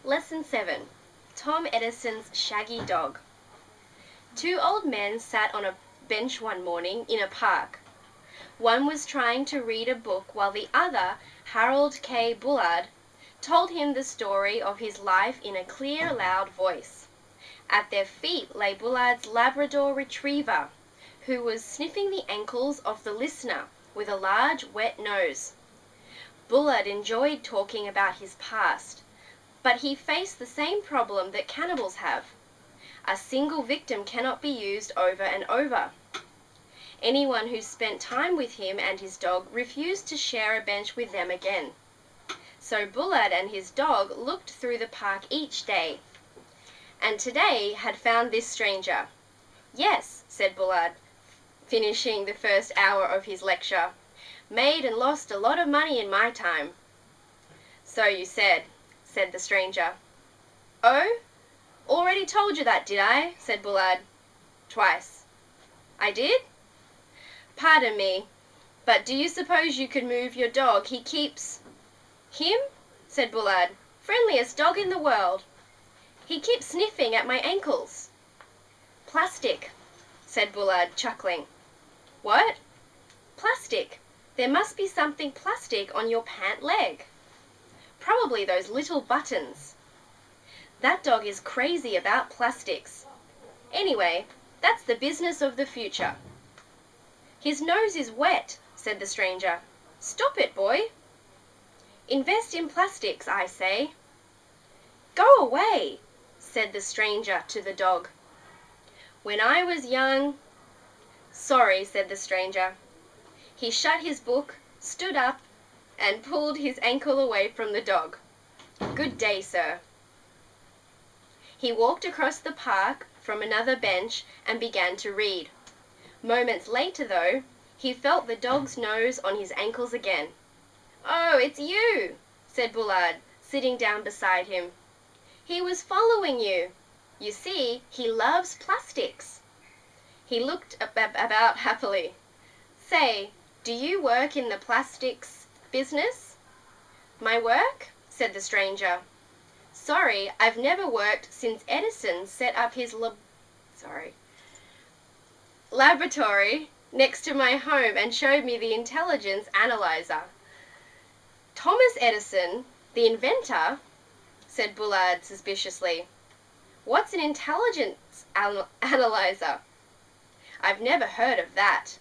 Lesson 7. Tom Edison's Shaggy Dog. Two old men sat on a bench one morning in a park. One was trying to read a book while the other, Harold K. Bullard, told him the story of his life in a clear, loud voice. At their feet lay Bullard's Labrador Retriever, who was sniffing the ankles of the listener with a large, wet nose. Bullard enjoyed talking about his past, but he faced the same problem that cannibals have. A single victim cannot be used over and over. Anyone who spent time with him and his dog refused to share a bench with them again. So Bullard and his dog looked through the park each day, and today had found this stranger. "Yes," said Bullard, finishing the first hour of his lecture. "Made and lost a lot of money in my time." "So you said," said the stranger. "Oh, already told you that, did I?" said Bullard. "Twice." "I did? Pardon me, but do you suppose you could move your dog? He keeps—" "Him?" said Bullard. "Friendliest dog in the world. He keeps sniffing at my ankles." "Plastic," said Bullard, chuckling. "What?" "Plastic. There must be something plastic on your pant leg. Probably those little buttons. That dog is crazy about plastics. Anyway, that's the business of the future." "His nose is wet," said the stranger. "Stop it, boy." "Invest in plastics, I say." "Go away," said the stranger to the dog. "When I was young—" "Sorry," said the stranger. He shut his book, stood up, and pulled his ankle away from the dog. "Good day, sir." He walked across the park from another bench and began to read. Moments later, though, he felt the dog's nose on his ankles again. "Oh, it's you," said Bullard, sitting down beside him. "He was following you. You see, he loves plastics." He looked about happily. "Say, do you work in the plastics business?" "My work?" said the stranger. "Sorry, I've never worked since Edison set up his laboratory next to my home and showed me the intelligence analyzer." "Thomas Edison, the inventor?" said Bullard suspiciously. "What's an intelligence analyzer? I've never heard of that."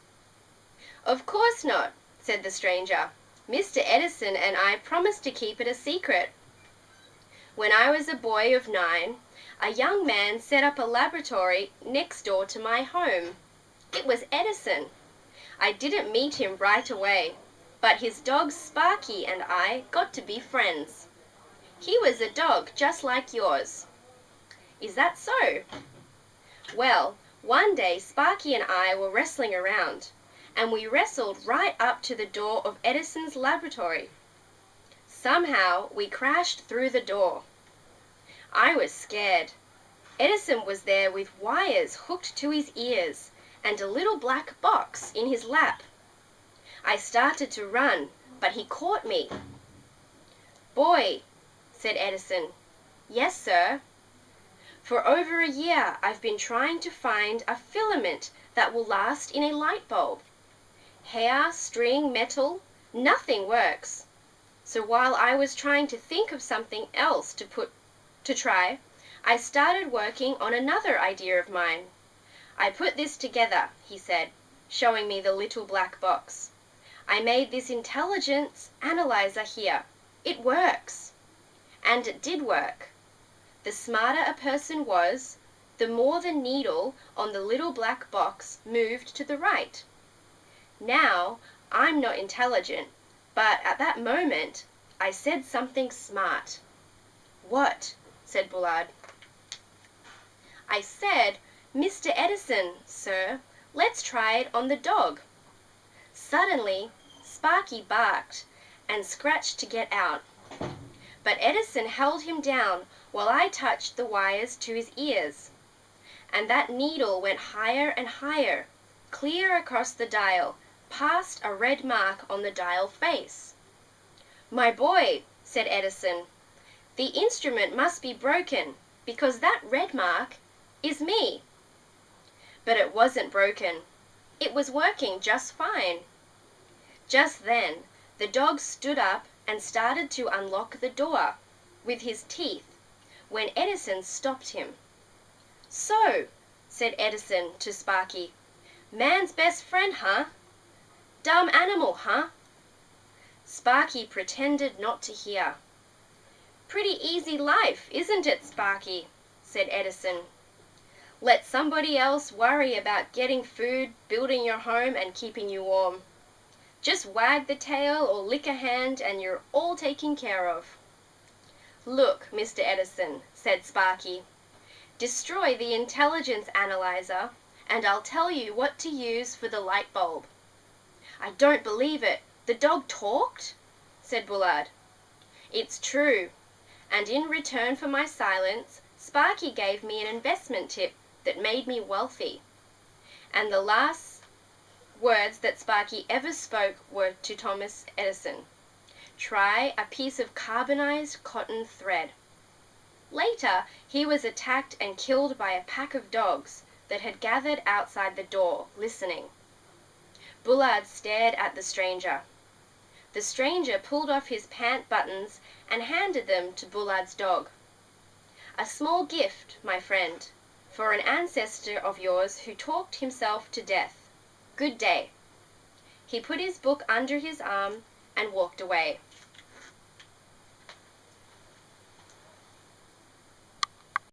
"Of course not," said the stranger. "Mr. Edison and I promised to keep it a secret. When I was a boy of 9, a young man set up a laboratory next door to my home. It was Edison. I didn't meet him right away, but his dog Sparky and I got to be friends. He was a dog just like yours." "Is that so?" "Well, one day Sparky and I were wrestling around, and we wrestled right up to the door of Edison's laboratory. Somehow we crashed through the door. I was scared. Edison was there with wires hooked to his ears and a little black box in his lap. I started to run, but he caught me." "Boy," said Edison. "Yes, sir." "For over a year I've been trying to find a filament that will last in a light bulb. Hair, string, metal, nothing works. So while I was trying to think of something else to try, I started working on another idea of mine. I put this together," he said, showing me the little black box. "I made this intelligence analyzer here. It works." And it did work. The smarter a person was, the more the needle on the little black box moved to the right. Now, I'm not intelligent, but at that moment, I said something smart." "What?" said Bullard. "I said, 'Mr. Edison, sir, let's try it on the dog.' Suddenly, Sparky barked and scratched to get out. But Edison held him down while I touched the wires to his ears. And that needle went higher and higher, clear across the dial, past a red mark on the dial face." "My boy," said Edison, The instrument must be broken, because that red mark is me. But it wasn't broken. It was working just fine. Just then, the dog stood up and started to unlock the door with his teeth when Edison stopped him. "So," said Edison to Sparky, "man's best friend, huh? Dumb animal, huh?" Sparky pretended not to hear. "Pretty easy life, isn't it, Sparky?" said Edison. "Let somebody else worry about getting food, building your home, and keeping you warm. Just wag the tail or lick a hand and you're all taken care of." "Look, Mr. Edison," said Sparky, "destroy the intelligence analyzer and I'll tell you what to use for the light bulb." "I don't believe it. The dog talked?" said Bullard. "It's true. And in return for my silence, Sparky gave me an investment tip that made me wealthy." And the last words that Sparky ever spoke were to Thomas Edison: "Try a piece of carbonized cotton thread." Later, he was attacked and killed by a pack of dogs that had gathered outside the door, listening. Bullard stared at the stranger. The stranger pulled off his pant buttons and handed them to Bullard's dog. "A small gift, my friend, for an ancestor of yours who talked himself to death. Good day." He put his book under his arm and walked away.